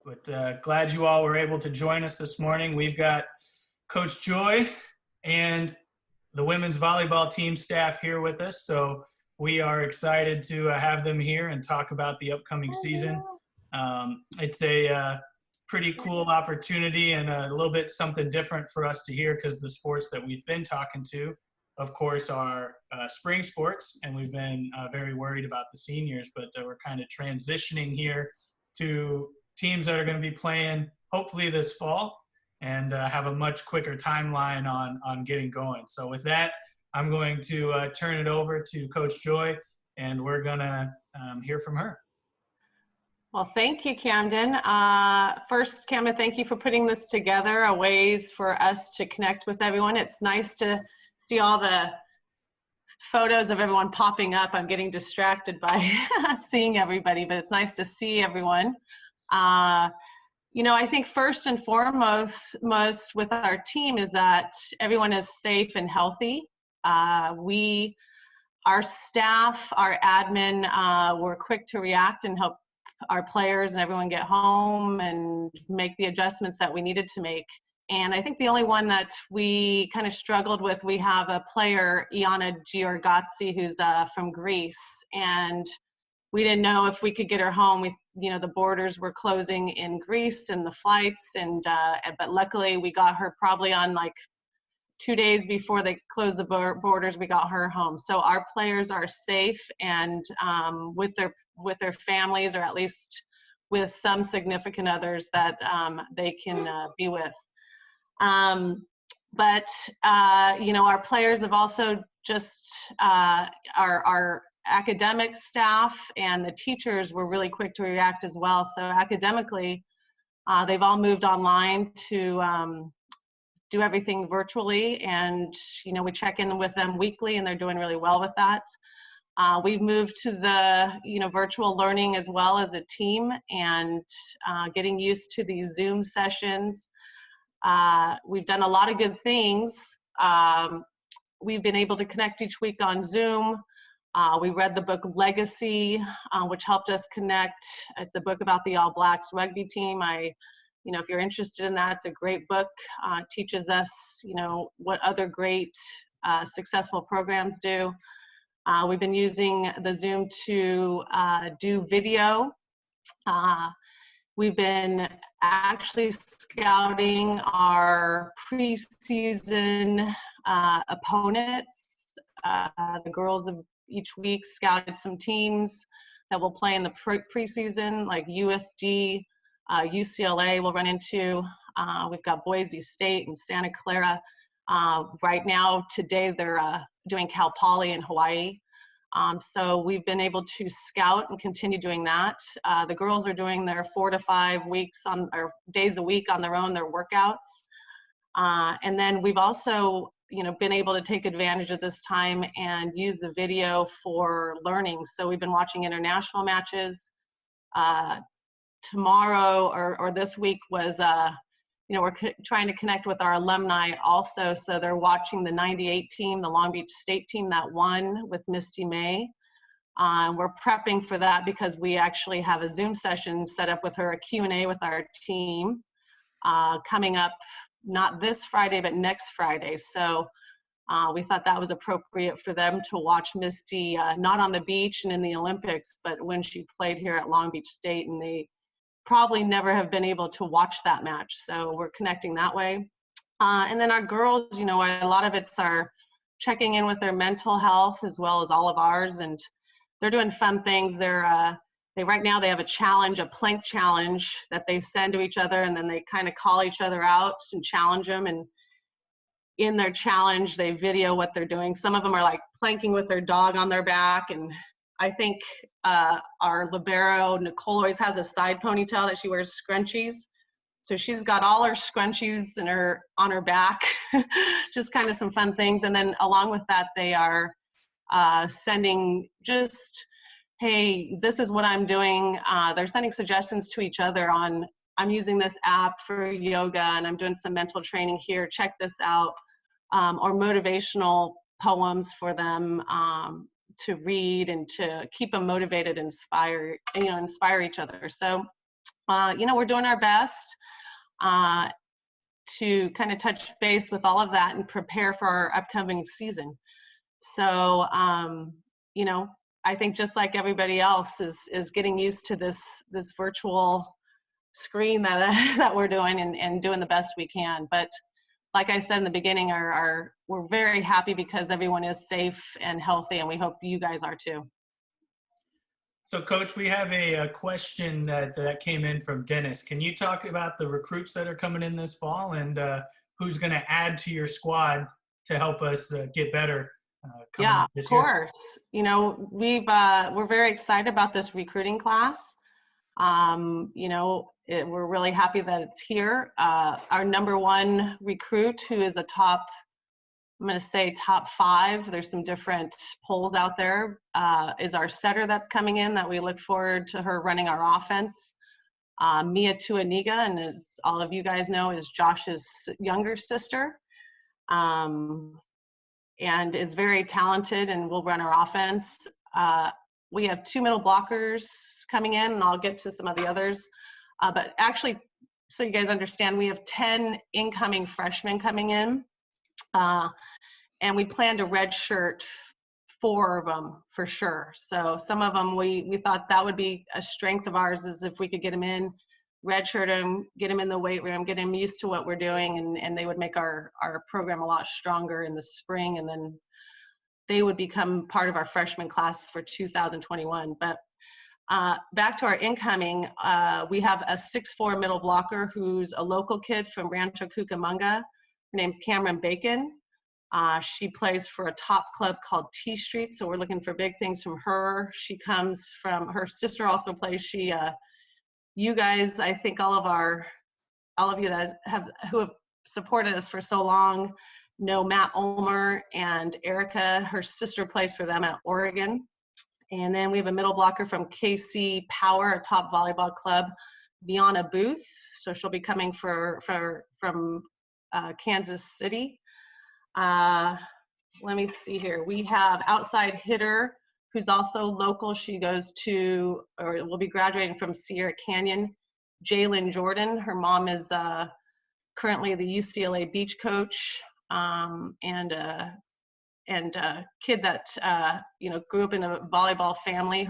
But glad you all were able to join us this morning. We've got Coach Joy and the women's volleyball team staff here with us. So we are excited to have them here and talk about the upcoming season. It's a pretty cool opportunity and a little bit something different for us to hear, because the sports that we've been talking to, of course, are spring sports, and we've been very worried about the seniors, but we're kind of transitioning here to teams that are going to be playing hopefully this fall and have a much quicker timeline on getting going. So with that, I'm going to turn it over to Coach Joy, and we're going to hear from her. Well, thank you, Camden. First, Camden, thank you for putting this together, a ways for us to connect with everyone. It's nice to see all the photos of everyone popping up. I'm getting distracted by seeing everybody, but it's nice to see everyone. You know, I think first and foremost with our team is that everyone is safe and healthy. Our staff, our admin, were quick to react and help our players and everyone get home and make the adjustments that we needed to make. And I think the only one that we kind of struggled with, we have a player, Iana Giorgazzi, who's from Greece, and we didn't know if we could get her home. The borders were closing in Greece and the flights, but luckily we got her probably on like 2 days before they closed the borders. We got her home. So our players are safe and with their families, or at least with some significant others that they can be with. Our players have also just our academic staff and the teachers were really quick to react as well. So academically, they've all moved online to do everything virtually, and we check in with them weekly, and they're doing really well with that. We've moved to the virtual learning as well as a team, and getting used to these Zoom sessions. We've done a lot of good things. We've been able to connect each week on Zoom. We read the book Legacy, which helped us connect. It's a book about the All Blacks rugby team. If you're interested in that, it's a great book. It teaches us, what other great successful programs do. We've been using the Zoom to do video. We've been actually scouting our preseason opponents. The girls have each week scouted some teams that will play in the preseason, like USD, UCLA we'll run into. We've got Boise State and Santa Clara. Right now, today, they're doing Cal Poly in Hawaii. So we've been able to scout and continue doing that. The girls are doing their 4 to 5 weeks or days a week on their own, their workouts. And then we've also, been able to take advantage of this time and use the video for learning. So we've been watching international matches. Tomorrow or this week was, we're trying to connect with our alumni also. So they're watching the 98 team, the Long Beach State team that won with Misty May. We're prepping for that because we actually have a Zoom session set up with her, a Q&A with our team coming up, not this Friday, but next Friday. So we thought that was appropriate for them to watch Misty, not on the beach and in the Olympics, but when she played here at Long Beach State, and they probably never have been able to watch that match. So we're connecting that way. And then our girls, a lot of it's our checking in with their mental health as well as all of ours. And they're doing fun things. Right now they have a challenge, a plank challenge that they send to each other, and then they kind of call each other out and challenge them. And in their challenge, they video what they're doing. Some of them are like planking with their dog on their back. And I think our libero, Nicole, always has a side ponytail that she wears scrunchies. So she's got all her scrunchies on her back, just kind of some fun things. And then along with that, they are sending just, hey, this is what I'm doing. They're sending suggestions to each other on, I'm using this app for yoga and I'm doing some mental training here, check this out. Or motivational poems for them to read and to keep them motivated, inspire each other. So We're doing our best to kind of touch base with all of that and prepare for our upcoming season. So, I think just like everybody else is getting used to this virtual screen that that we're doing and doing the best we can. But like I said in the beginning, we're very happy because everyone is safe and healthy, and we hope you guys are too. So, Coach, we have a question that came in from Dennis. Can you talk about the recruits that are coming in this fall and who's going to add to your squad to help us get better coming this year? Of course. We're very excited about this recruiting class. We're really happy that it's here. Our number one recruit, who is I'm going to say top 5. There's some different polls out there. Is our setter that's coming in that we look forward to her running our offense. Mia Tuaniga, and as all of you guys know, is Josh's younger sister, and is very talented and will run our offense. We have 2 middle blockers coming in, and I'll get to some of the others. But actually, so you guys understand, we have 10 incoming freshmen coming in. And we plan to redshirt 4 of them for sure. So some of them we thought that would be a strength of ours, is if we could get them in, redshirt them, get them in the weight room, get them used to what we're doing, and they would make our program a lot stronger in the spring, and then they would become part of our freshman class for 2021. But back to our incoming, we have a 6'4" middle blocker who's a local kid from Rancho Cucamonga. Her name's Cameron Bacon. She plays for a top club called T Street, so we're looking for big things from her. She comes from, her sister also plays. You guys, I think all of you guys who have supported us for so long know Matt Ulmer and Erica. Her sister plays for them at Oregon. And then we have a middle blocker from KC Power, a top volleyball club, Biana Booth. So she'll be coming from Kansas City. Let me see here. We have outside hitter who's also local. She goes to, or will be graduating from Sierra Canyon, Jalen Jordan. Her mom is currently the UCLA beach coach, and a kid that grew up in a volleyball family,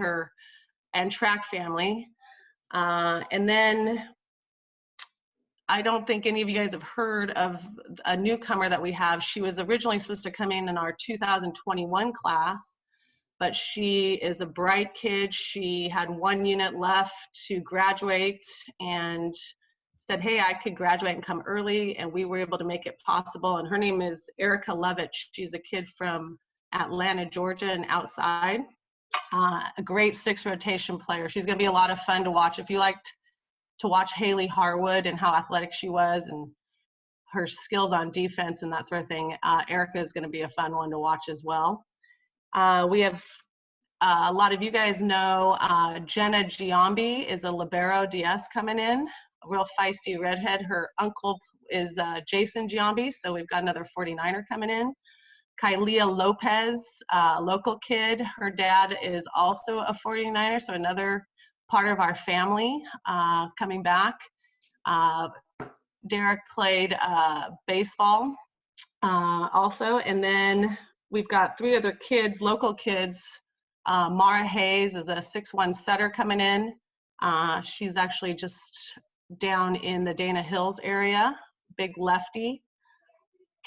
and track family. And then I don't think any of you guys have heard of a newcomer that we have. She was originally supposed to come in our 2021 class, but she is a bright kid. She had 1 unit left to graduate and said, hey, I could graduate and come early, and we were able to make it possible. And her name is Erica Lovich. She's a kid from Atlanta, Georgia, and outside. A great 6 rotation player. She's going to be a lot of fun to watch. If you liked to watch Haley Harwood and how athletic she was and her skills on defense and that sort of thing, Erica is going to be a fun one to watch as well. We have a lot of you guys know Jenna Giambi is a libero DS coming in, a real feisty redhead. Her uncle is Jason Giambi, so we've got another 49er coming in. Kylea Lopez, local kid. Her dad is also a 49er, so another part of our family coming back. Derek played baseball also. And then we've got 3 other kids, local kids. Mara Hayes is a 6'1" setter coming in. She's actually just down in the Dana Hills area, big lefty.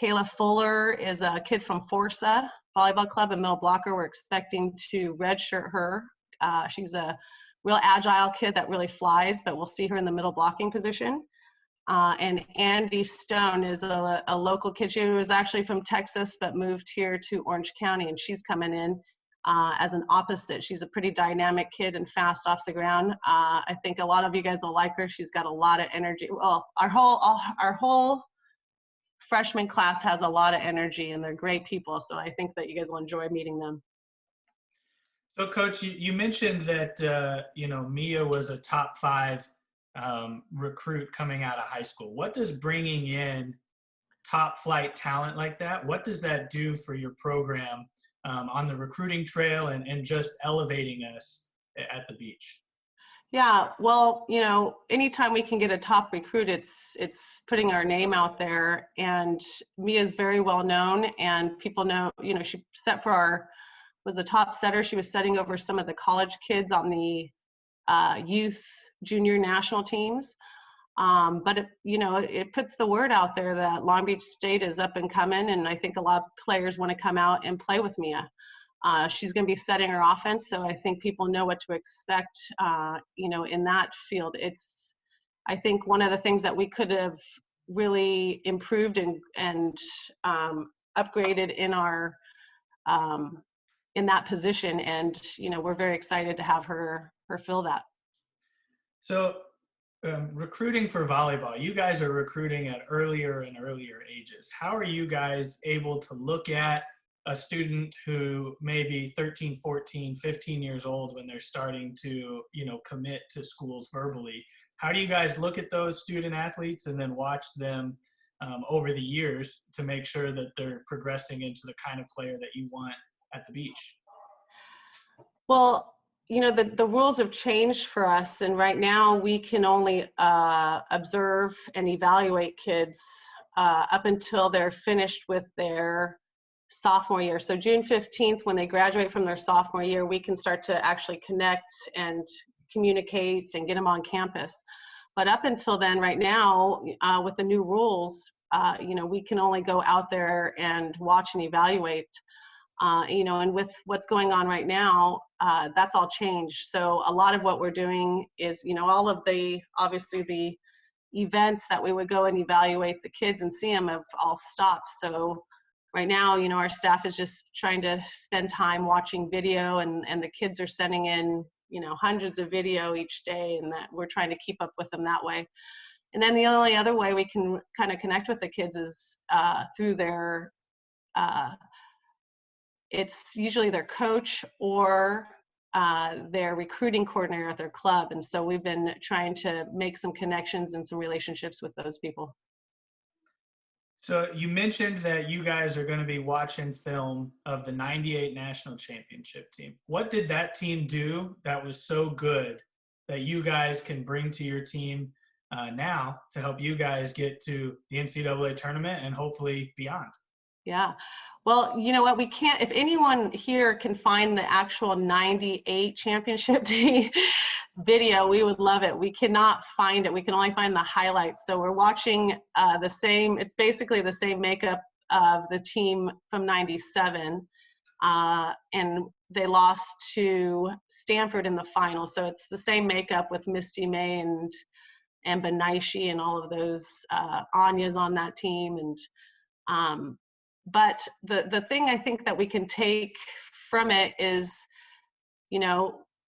Kayla Fuller is a kid from Forza Volleyball Club, a middle blocker. We're expecting to redshirt her. She's a real agile kid that really flies, but we'll see her in the middle blocking position. And Andy Stone is a local kid. She was actually from Texas, but moved here to Orange County, and she's coming in as an opposite. She's a pretty dynamic kid and fast off the ground. I think a lot of you guys will like her. She's got a lot of energy. Well, our whole freshman class has a lot of energy, and they're great people. So I think that you guys will enjoy meeting them. So, Coach, you mentioned that Mia was a top 5 recruit coming out of high school. What does bringing in top flight talent like that, what does that do for your program on the recruiting trail and just elevating us at the beach? Yeah, well, anytime we can get a top recruit, it's putting our name out there. And Mia's very well known, and people know. She set for was the top setter. She was setting over some of the college kids on the youth junior national teams. But it puts the word out there that Long Beach State is up and coming, and I think a lot of players want to come out and play with Mia. She's going to be setting her offense, so I think people know what to expect. In that field, I think one of the things that we could have really improved and upgraded in our in that position, and we're very excited to have her fill that. So, recruiting for volleyball, you guys are recruiting at earlier and earlier ages. How are you guys able to look at a student who may be 13, 14, 15 years old when they're starting to, commit to schools verbally? How do you guys look at those student athletes and then watch them over the years to make sure that they're progressing into the kind of player that you want at the beach? Well, the rules have changed for us, and right now we can only observe and evaluate kids up until they're finished with their sophomore year. So June 15th, when they graduate from their sophomore year, we can start to actually connect and communicate and get them on campus. But up until then, right now, with the new rules, we can only go out there and watch and evaluate. And with what's going on right now, that's all changed. So a lot of what we're doing is, all of obviously the events that we would go and evaluate the kids and see them have all stopped. So right now, our staff is just trying to spend time watching video, and the kids are sending in, hundreds of video each day, and that we're trying to keep up with them that way. And then the only other way we can kind of connect with the kids is through their it's usually their coach or their recruiting coordinator at their club. And so we've been trying to make some connections and some relationships with those people. So you mentioned that you guys are going to be watching film of the 98 national championship team. What did that team do that was so good that you guys can bring to your team now to help you guys get to the NCAA tournament and hopefully beyond? Yeah. Well, you know what, we can't, if anyone here can find the actual 98 championship video, we would love it. We cannot find it. We can only find the highlights. So we're watching it's basically the same makeup of the team from 97. And they lost to Stanford in the final. So it's the same makeup with Misty May and Benaishi and all of those, Anya's on that team. And, but the thing I think that we can take from it is,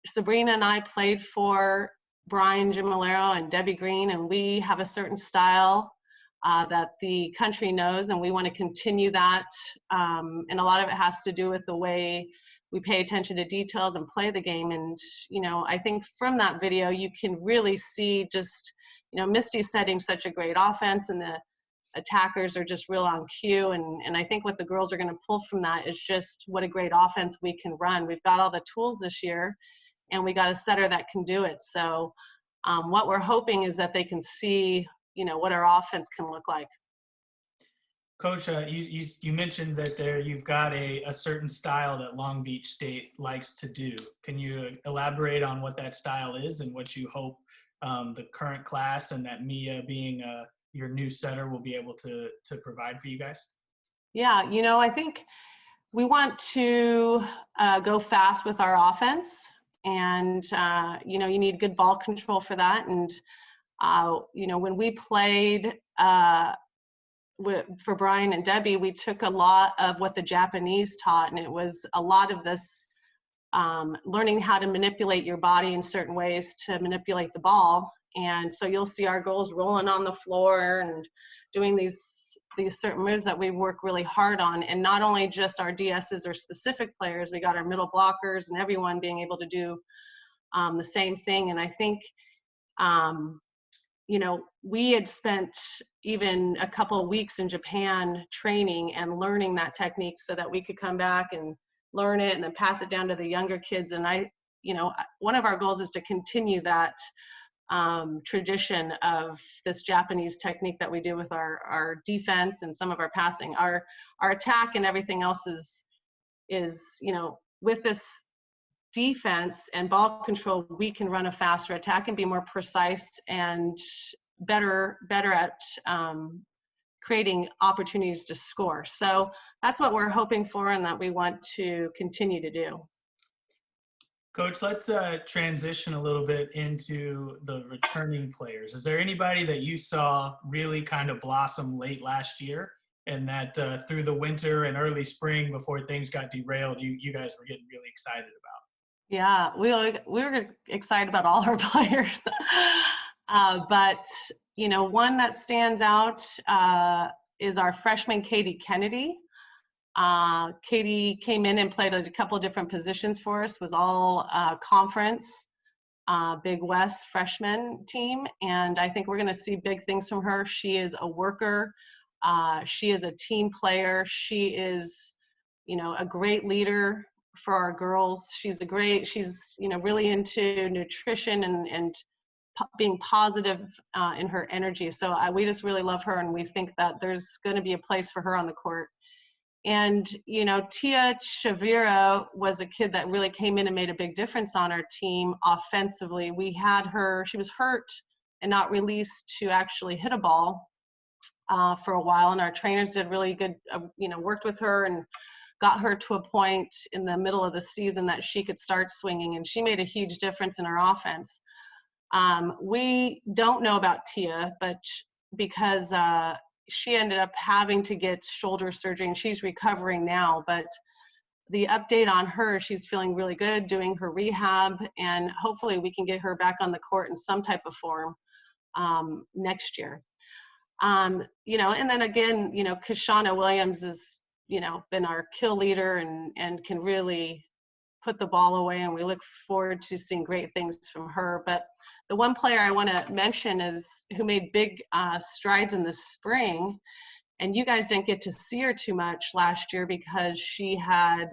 Sabrina and I played for Brian Gimolero and Debbie Green, and we have a certain style that the country knows, and we want to continue that. And a lot of it has to do with the way we pay attention to details and play the game. And, I think from that video, you can really see just, Misty's setting such a great offense, and the attackers are just real on cue. And I think what the girls are going to pull from that is just what a great offense we can run. We've got all the tools this year, and we got a setter that can do it. So what we're hoping is that they can see, what our offense can look like. Coach, you mentioned that you've got a certain style that Long Beach State likes to do. Can you elaborate on what that style is and what you hope the current class and that Mia being your new setter will be able to provide for you guys? Yeah, I think we want to go fast with our offense, and you need good ball control for that. And when we played for Brian and Debbie, we took a lot of what the Japanese taught, and it was a lot of this learning how to manipulate your body in certain ways to manipulate the ball. And so you'll see our girls rolling on the floor and doing these certain moves that we work really hard on. And not only just our DSs or specific players, we got our middle blockers and everyone being able to do the same thing. And I think, we had spent even a couple of weeks in Japan training and learning that technique so that we could come back and learn it and then pass it down to the younger kids. And one of our goals is to continue that tradition of this Japanese technique that we do with our defense and some of our passing. Our attack and everything else is with this defense and ball control, we can run a faster attack and be more precise and better at creating opportunities to score. So that's what we're hoping for and that we want to continue to do. Coach, let's transition a little bit into the returning players. Is there anybody that you saw really kind of blossom late last year and that through the winter and early spring before things got derailed, you guys were getting really excited about? Yeah, we were excited about all our players. But, one that stands out is our freshman, Katie Kennedy. Katie came in and played a couple of different positions for us, was all conference, Big West freshman team. And I think we're going to see big things from her. She is a worker. She is a team player. She is, a great leader for our girls. She's really into nutrition and being positive in her energy. So we just really love her, and we think that there's going to be a place for her on the court. And, Tia Chavira was a kid that really came in and made a big difference on our team offensively. We had her, she was hurt and not released to actually hit a ball for a while. And our trainers did really good, worked with her and got her to a point in the middle of the season that she could start swinging. And she made a huge difference in our offense. We don't know about Tia, but because she ended up having to get shoulder surgery and she's recovering now, but the update on her, she's feeling really good, doing her rehab, and hopefully we can get her back on the court in some type of form next year. And then again, Kashana Williams has, been our kill leader and can really put the ball away, and we look forward to seeing great things from her. But the one player I want to mention is who made big strides in the spring, and you guys didn't get to see her too much last year because she had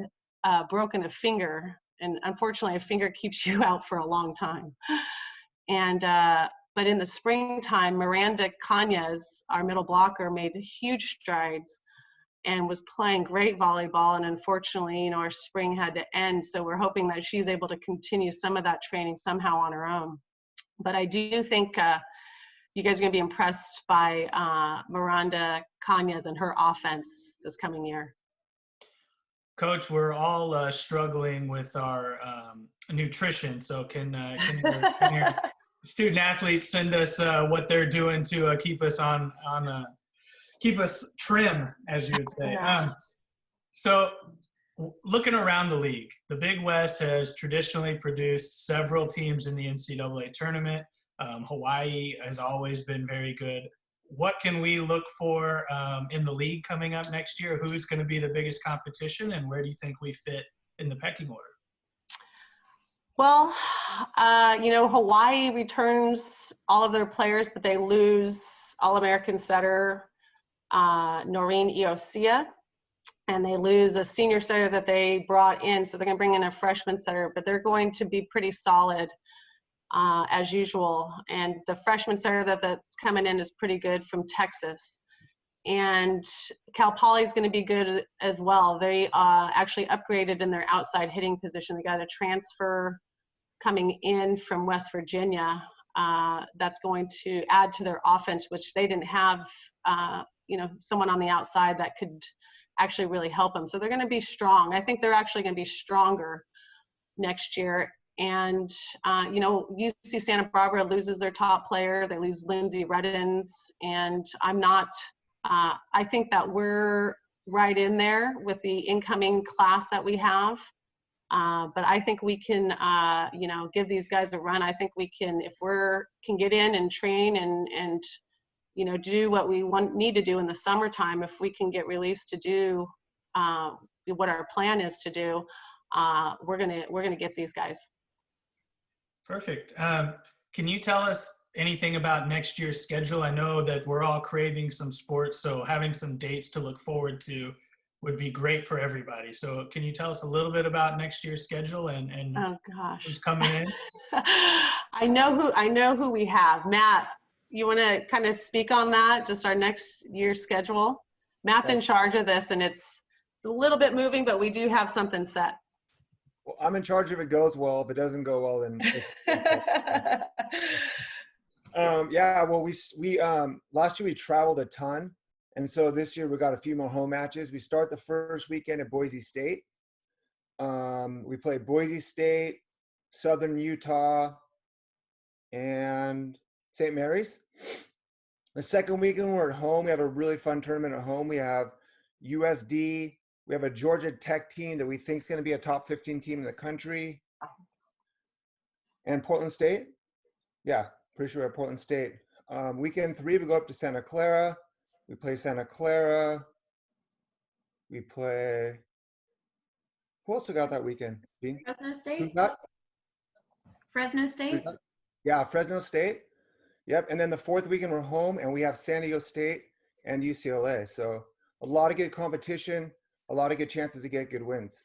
broken a finger, and unfortunately a finger keeps you out for a long time. And but in the springtime, Miranda Cañas, our middle blocker, made huge strides and was playing great volleyball. And unfortunately, our spring had to end. So we're hoping that she's able to continue some of that training somehow on her own. But I do think you guys are going to be impressed by Miranda Cañas and her offense this coming year. Coach, we're all struggling with our nutrition. So can your student athletes send us what they're doing to keep us keep us trim, as you would say? So looking around the league, the Big West has traditionally produced several teams in the NCAA tournament. Hawaii has always been very good. What can we look for in the league coming up next year? Who's going to be the biggest competition, and where do you think we fit in the pecking order? Well, Hawaii returns all of their players, but they lose All-American setter Noreen Iosia, and they lose a senior setter that they brought in. So they're going to bring in a freshman setter, but they're going to be pretty solid as usual. And the freshman setter that's coming in is pretty good from Texas. And Cal Poly is going to be good as well. They actually upgraded in their outside hitting position. They got a transfer coming in from West Virginia that's going to add to their offense, which they didn't have, someone on the outside that could actually really help them. So they're going to be strong. I think they're actually going to be stronger next year. And, UC Santa Barbara loses their top player. They lose Lindsay Reddens. And I think that we're right in there with the incoming class that we have. But I think we can, give these guys a run. I think we can, if can get in and train and do what we need to do in the summertime. If we can get released to do what our plan is to do, we're gonna get these guys. Perfect. Can you tell us anything about next year's schedule? I know that we're all craving some sports, so having some dates to look forward to would be great for everybody. So can you tell us a little bit about next year's schedule and Oh gosh. who's coming in? I know who we have. Matt, you want to kind of speak on that? Just our next year's schedule. Matt's in charge of this, and it's a little bit moving, but we do have something set. Well, I'm in charge if it goes well. If it doesn't go well, then it's yeah. Well, we last year we traveled a ton, and so this year we got a few more home matches. We start the first weekend at Boise State. We play Boise State, Southern Utah, and St. Mary's. The second weekend we're at home. We have a really fun tournament at home. We have USD. We have a Georgia Tech team that we think is going to be a top 15 team in the country. And Portland State. Yeah, pretty sure we're at Portland State. Weekend 3, we go up to Santa Clara. We play Santa Clara. We play. Who else we got that weekend? Dean? Fresno State. Who's that? Fresno State. Yeah, Fresno State. Yep. And then the fourth weekend we're home, and we have San Diego State and UCLA. So a lot of good competition, a lot of good chances to get good wins.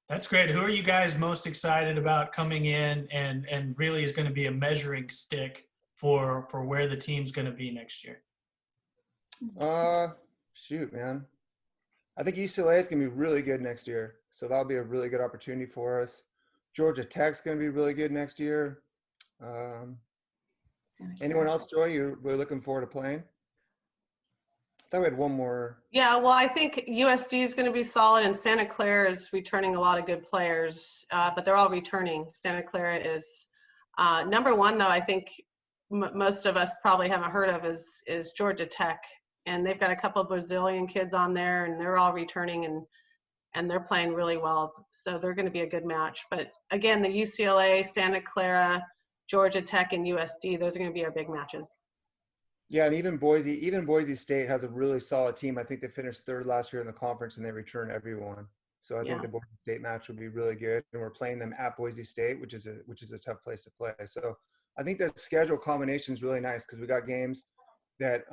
That's great. Who are you guys most excited about coming in and really is going to be a measuring stick for where the team's going to be next year? Shoot, man. I think UCLA is going to be really good next year. So that'll be a really good opportunity for us. Georgia Tech's going to be really good next year. Anyone else, Joy, you're really looking forward to playing? I thought we had one more. Yeah, well, I think USD is going to be solid, and Santa Clara is returning a lot of good players, but they're all returning. Santa Clara is number one, though. I think most of us probably haven't heard of is Georgia Tech, and they've got a couple of Brazilian kids on there, and they're all returning and they're playing really well. So they're going to be a good match. But again, the UCLA, Santa Clara, Georgia Tech, and USD, those are going to be our big matches. Yeah, and even Boise State has a really solid team. I think they finished third last year in the conference, and they return everyone. So I think the Boise State match will be really good. And we're playing them at Boise State, which is a tough place to play. So I think the schedule combination is really nice because we got games that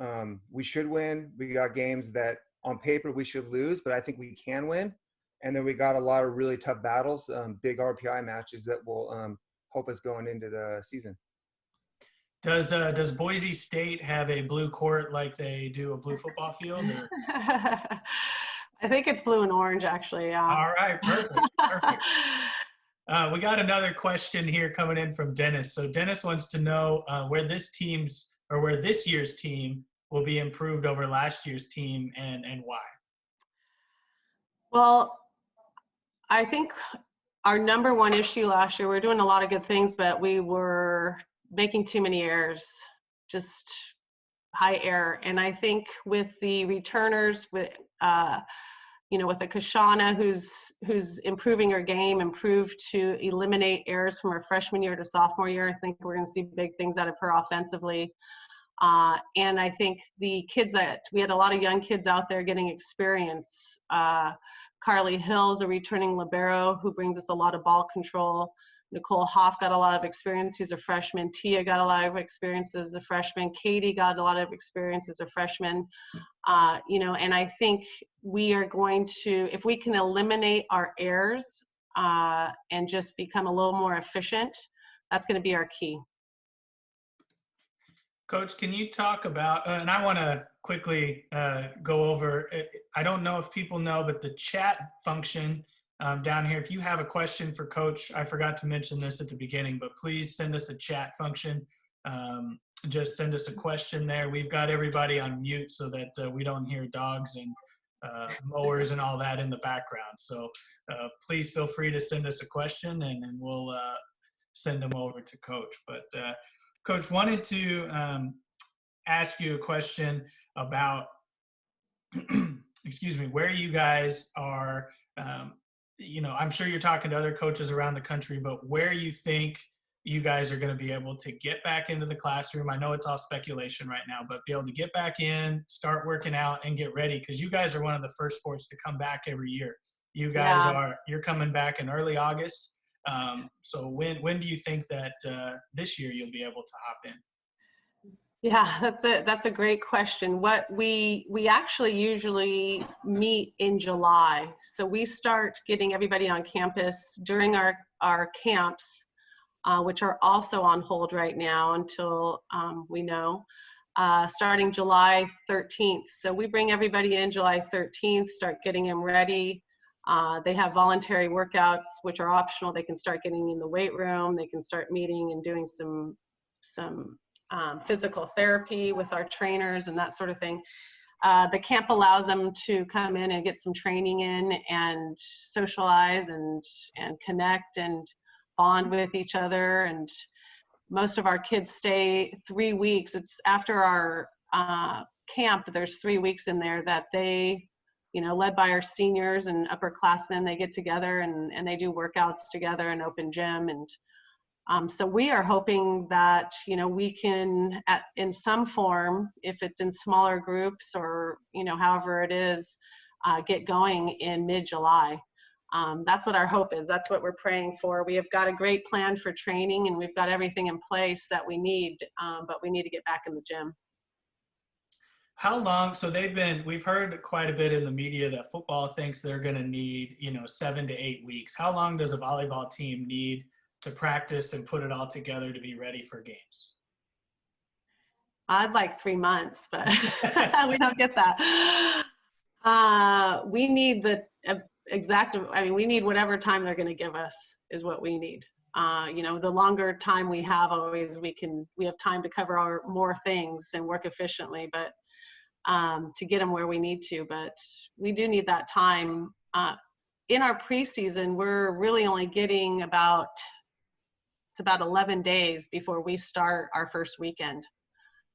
we should win. We got games that on paper we should lose, but I think we can win. And then we got a lot of really tough battles, big RPI matches that will help us going into the season. Does Boise State have a blue court like they do a blue football field? Or? I think it's blue and orange, actually. Yeah. All right, perfect. We got another question here coming in from Dennis. So Dennis wants to know where this year's team will be improved over last year's team and why. Well, I think our number one issue last year, we were doing a lot of good things, but we were making too many errors, just high error. And I think with the returners, with the Kashana, who's improving her game, improved to eliminate errors from her freshman year to sophomore year. I think we're going to see big things out of her offensively. And I think the kids we had a lot of young kids out there getting experience. Carly Hill's a returning libero who brings us a lot of ball control. Nicole Hoff got a lot of experience. She's a freshman. Tia got a lot of experience as a freshman. Katie got a lot of experience as a freshman. And I think we are going to, if we can eliminate our errors and just become a little more efficient, that's going to be our key. Coach, can you talk about, and I want to quickly go over, I don't know if people know, but the chat function down here, if you have a question for Coach, I forgot to mention this at the beginning, but please send us a chat function. Just send us a question there. We've got everybody on mute so that we don't hear dogs and mowers and all that in the background. So please feel free to send us a question and we'll send them over to Coach. But Coach, wanted to ask you a question about, excuse me, where you guys are, I'm sure you're talking to other coaches around the country, but where you think you guys are going to be able to get back into the classroom. I know it's all speculation right now, but be able to get back in, start working out, and get ready, because you guys are one of the first sports to come back every year. You guys you're coming back in early August. So when do you think that this year you'll be able to hop in? Yeah, that's a great question. What we actually usually meet in July. So we start getting everybody on campus during our camps, which are also on hold right now until we know, starting July 13th. So we bring everybody in July 13th, start getting them ready. They have voluntary workouts, which are optional. They can start getting in the weight room. They can start meeting and doing some physical therapy with our trainers and that sort of thing. The camp allows them to come in and get some training in and socialize and connect and bond with each other. And most of our kids stay 3 weeks. It's after our camp, there's 3 weeks in there that they, led by our seniors and upperclassmen, they get together and they do workouts together in open gym. And so we are hoping that, we can, in some form, if it's in smaller groups or, however it is, get going in mid-July. That's what our hope is. That's what we're praying for. We have got a great plan for training and we've got everything in place that we need, but we need to get back in the gym. How long? So we've heard quite a bit in the media that football thinks they're going to need, 7 to 8 weeks. How long does a volleyball team need to practice and put it all together to be ready for games? I'd like 3 months, but we don't get that. We need the exact, we need whatever time they're going to give us is what we need. The longer time we have, always we have time to cover more things and work efficiently, but to get them where we need to. But we do need that time. In our preseason, we're really only getting about 11 days before we start our first weekend.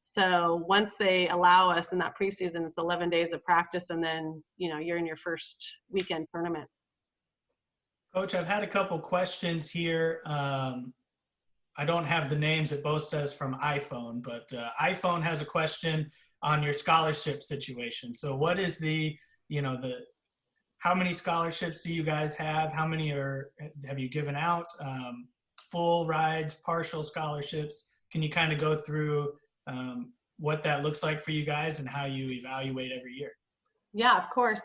So once they allow us in that preseason, it's 11 days of practice, and then, you're in your first weekend tournament. Coach, I've had a couple questions here. I don't have the names. It both says from iPhone, but iPhone has a question on your scholarship situation. So what is how many scholarships do you guys have? How many have you given out? Full rides, partial scholarships? Can you kind of go through what that looks like for you guys and how you evaluate every year? Yeah, of course.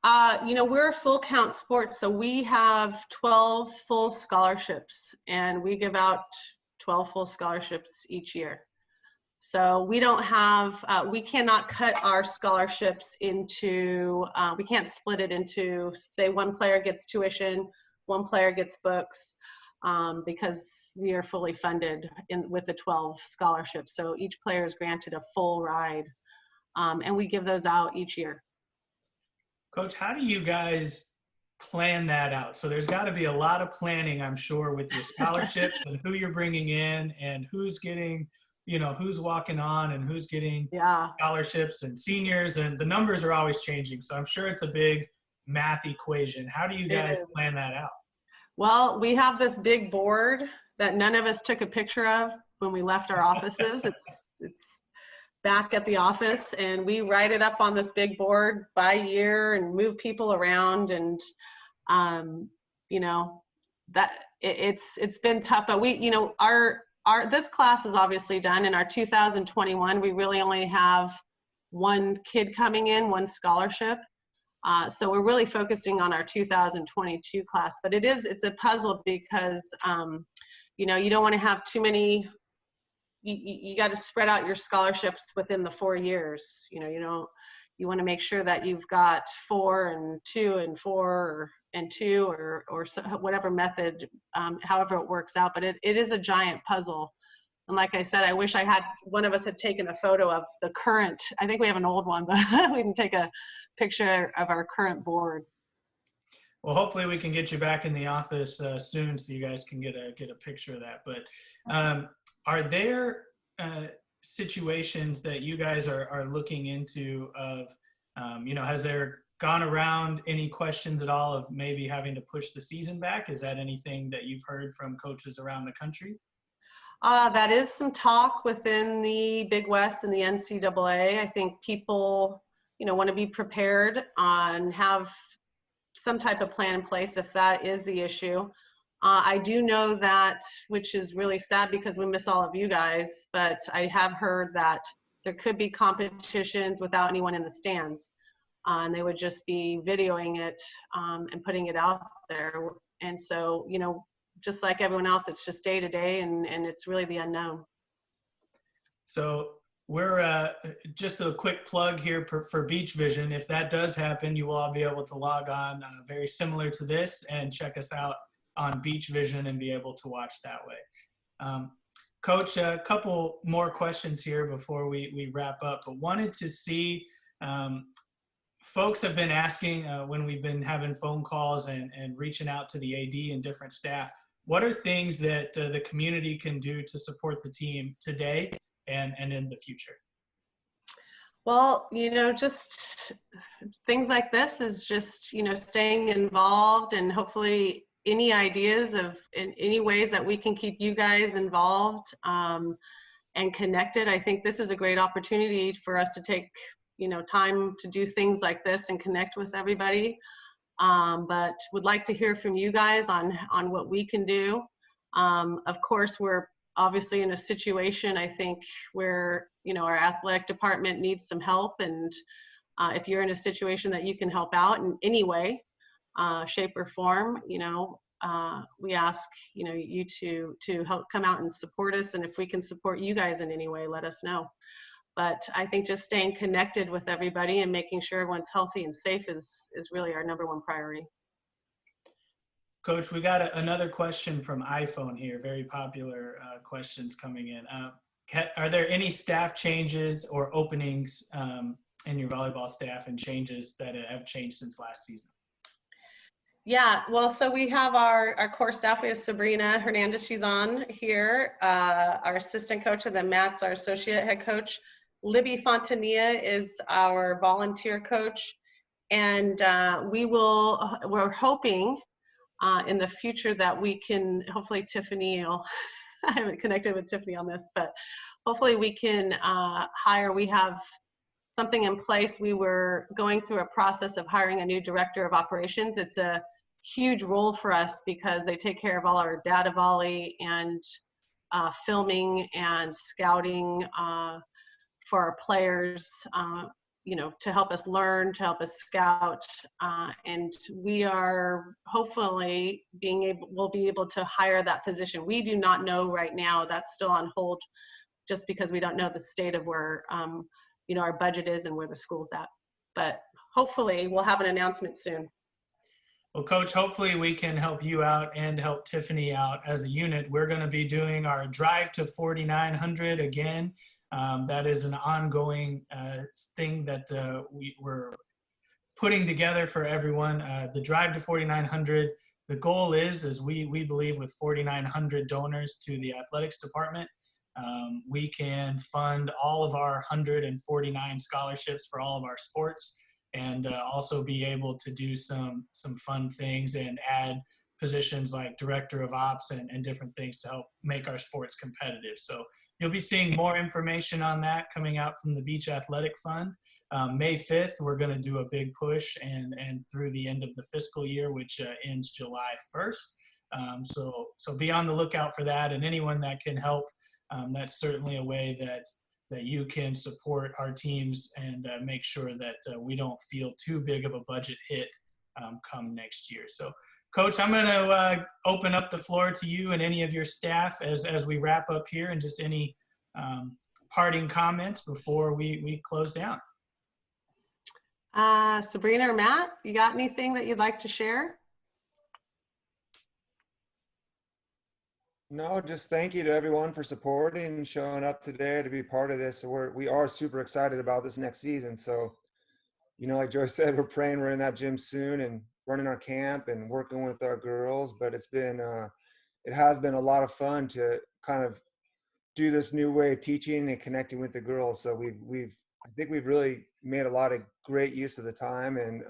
We're a full count sport, so we have 12 full scholarships, and we give out 12 full scholarships each year. So we don't have, we cannot cut our scholarships into, we can't split it into, say, one player gets tuition, one player gets books, because we are fully funded with the 12 scholarships. So each player is granted a full ride, and we give those out each year. Coach, how do you guys plan that out? So there's got to be a lot of planning, I'm sure, with your scholarships and who you're bringing in and who's getting, who's walking on and who's getting scholarships and seniors, and the numbers are always changing. So I'm sure it's a big math equation. How do you guys plan that out? Well, we have this big board that none of us took a picture of when we left our offices. It's back at the office, and we write it up on this big board by year and move people around, and that it's been tough, but we, this class is obviously done. In our 2021, we really only have one kid coming in, one scholarship. So we're really focusing on our 2022 class, but it's a puzzle because, you don't want to have too many, you got to spread out your scholarships within the 4 years. You want to make sure that you've got 4 and 2 and 4 and 2 or whatever method, however it works out, but it is a giant puzzle. And like I said, I wish one of us had taken a photo of the current, I think we have an old one, but we didn't take a picture of our current board. Well, hopefully we can get you back in the office soon so you guys can get a picture of that. But are there situations that you guys are looking into of, has there gone around any questions at all of maybe having to push the season back? Is that anything that you've heard from coaches around the country? That is some talk within the Big West and the NCAA. I think people, want to be prepared and have some type of plan in place if that is the issue. I do know that, which is really sad because we miss all of you guys, but I have heard that there could be competitions without anyone in the stands. And they would just be videoing it and putting it out there. And so, you know, just like everyone else, it's just day to day, and it's really the unknown. So we're just a quick plug here for Beach Vision. If that does happen, you will all be able to log on very similar to this and check us out on Beach Vision and be able to watch that way. Coach, a couple more questions here before we wrap up, but wanted to see, folks have been asking when we've been having phone calls and reaching out to the AD and different staff, what are things that the community can do to support the team today and in the future? Well, you know, just things like this is just, you know, staying involved, and hopefully any ideas of in any ways that we can keep you guys involved and connected. I think this is a great opportunity for us to take, you know, time to do things like this and connect with everybody. But would like to hear from you guys on what we can do. Of course, we're obviously in a situation, I think, where, you know, our athletic department needs some help. And if you're in a situation that you can help out in any way, shape or form, you know, we ask, you know, you to help come out and support us. And if we can support you guys in any way, let us know. But I think just staying connected with everybody and making sure everyone's healthy and safe is really our #1 priority. Coach, we got another question from iPhone here, very popular questions coming in. Are there any staff changes or openings in your volleyball staff and changes that have changed since last season? Yeah, well, so we have our core staff. We have Sabrina Hernandez, she's on here, our assistant coach, and then Matt's our associate head coach. Libby Fontanilla is our volunteer coach, and we're hoping in the future that we can, hopefully Tiffany will, I haven't connected with Tiffany on this, but hopefully we can we have something in place. We were going through a process of hiring a new director of operations. It's a huge role for us because they take care of all our data volley and filming and scouting for our players, you know, to help us learn, to help us scout, and we are hopefully we'll be able to hire that position. We do not know right now, that's still on hold, just because we don't know the state of where, you know, our budget is and where the school's at. But hopefully we'll have an announcement soon. Well, Coach, hopefully we can help you out and help Tiffany out as a unit. We're going to be doing our Drive to 4,900 again. That is an ongoing thing that we're putting together for everyone. The Drive to 4,900, the goal is we believe with 4,900 donors to the athletics department, we can fund all of our 149 scholarships for all of our sports, and also be able to do some fun things and add positions like director of ops and different things to help make our sports competitive. So you'll be seeing more information on that coming out from the Beach Athletic Fund. May 5th, we're going to do a big push and through the end of the fiscal year, which ends July 1st. So be on the lookout for that, and anyone that can help, that's certainly a way that you can support our teams and make sure that we don't feel too big of a budget hit come next year. So, Coach, I'm going to open up the floor to you and any of your staff as we wrap up here, and just any parting comments before we close down. Sabrina or Matt, you got anything that you'd like to share? No, just thank you to everyone for supporting and showing up today to be part of this. We are super excited about this next season. So, you know, like Joy said, we're praying we're in that gym soon and running our camp and working with our girls. But it has been a lot of fun to kind of do this new way of teaching and connecting with the girls. So I think we've really made a lot of great use of the time, and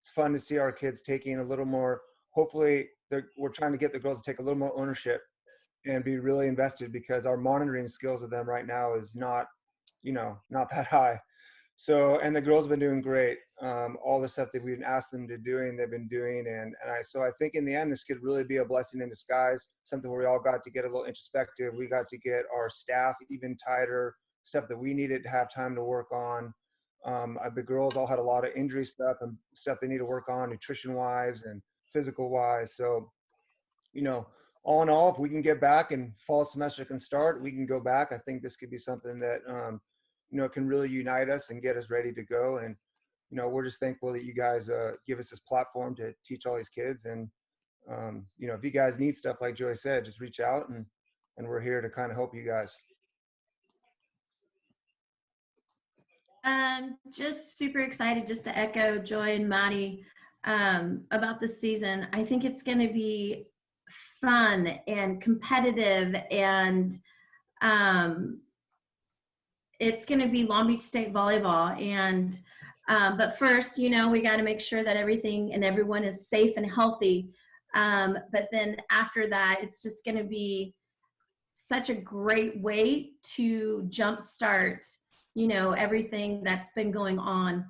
it's fun to see our kids taking a little more. Hopefully, we're trying to get the girls to take a little more ownership and be really invested, because our monitoring skills of them right now is not that high. So, and the girls have been doing great. All the stuff that we've asked them to do, they've been doing. So I think in the end, this could really be a blessing in disguise, something where we all got to get a little introspective. We got to get our staff even tighter, stuff that we needed to have time to work on. The girls all had a lot of injury stuff and stuff they need to work on, nutrition-wise and physical-wise. So, you know, all in all, if we can get back and fall semester can start, we can go back. I think this could be something that, you know, can really unite us and get us ready to go. And, you know, we're just thankful that you guys give us this platform to teach all these kids. And, you know, if you guys need stuff, like Joy said, just reach out and we're here to kind of help you guys. Just super excited just to echo Joy and Maddie about the season. I think it's going to be fun and competitive, and it's going to be Long Beach State volleyball. And but first, you know, we got to make sure that everything and everyone is safe and healthy. But then after that, it's just going to be such a great way to jumpstart, you know, everything that's been going on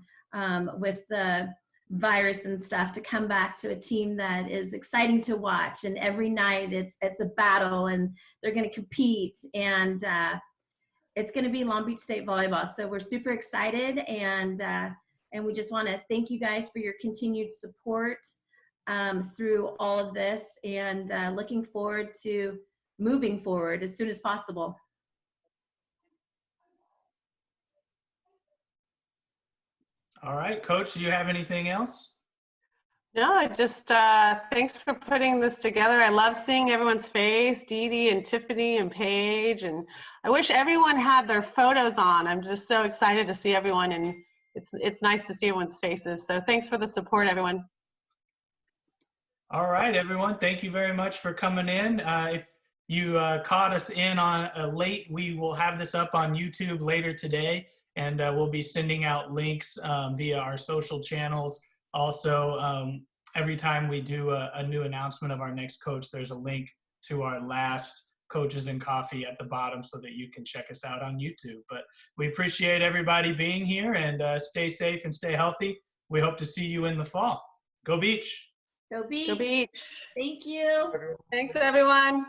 with the virus and stuff, to come back to a team that is exciting to watch. And every night it's a battle, and they're going to compete, and it's going to be Long Beach State volleyball. So we're super excited, and we just want to thank you guys for your continued support through all of this, and looking forward to moving forward as soon as possible. All right, Coach, do you have anything else? No, just thanks for putting this together. I love seeing everyone's face, Dee Dee and Tiffany and Paige, and I wish everyone had their photos on. I'm just so excited to see everyone, and it's nice to see everyone's faces. So thanks for the support, everyone. All right, everyone, thank you very much for coming in. If you caught us in on late, we will have this up on YouTube later today, and we'll be sending out links via our social channels. Also, every time we do a new announcement of our next coach, there's a link to our last Coaches and Coffee at the bottom so that you can check us out on YouTube. But we appreciate everybody being here, and stay safe and stay healthy. We hope to see you in the fall. Go Beach! Go Beach! Go Beach! Thank you. Thanks, everyone.